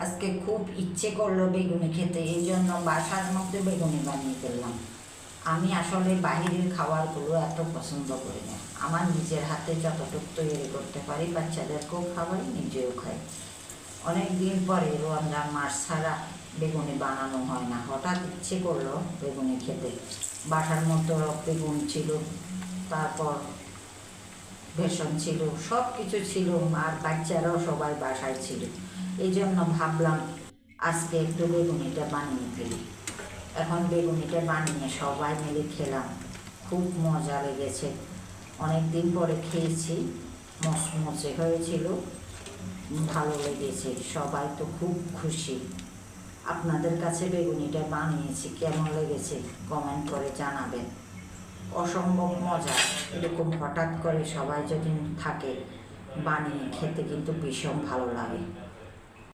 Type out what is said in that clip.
আজকে খুব ইচ্ছে করলো বেগুনি খেতে, এই জন্য বাসার মধ্যে বেগুনি বানিয়ে ফেললাম। আমি আসলে বাহিরের খাবারগুলো এত পছন্দ করি না। আমার নিজের হাতে যতটুকু তৈরি করতে পারি বাচ্চাদেরকেও খাওয়াই, নিজেও খাই। অনেক দিন পরে রমজান মাস ছাড়া বেগুনি বানানো হয় না। হঠাৎ ইচ্ছে করলো বেগুনি খেতে। বাসার মধ্যে বেগুন ছিল, তারপর বেসন ছিল, সব কিছু ছিল, আর বাচ্চারাও সবাই বাসায় ছিল। এই জন্য ভাবলাম আজকে একটু বেগুনিটা বানিয়ে ফেলি। এখন বেগুনিটা বানিয়ে সবাই মিলে খেলাম, খুব মজা লেগেছে। অনেক দিন পরে খেয়েছি, মচমচে হয়েছিল, ভালো লেগেছে, সবাই তো খুব খুশি। আপনাদের কাছে বেগুনিটা বানিয়েছি, কেমন লেগেছে কমেন্ট করে জানাবেন। অসম্ভব মজা। এরকম হঠাৎ করে সবাই যদি থাকে বানিয়ে খেতে কিন্তু ভীষণ ভালো লাগে।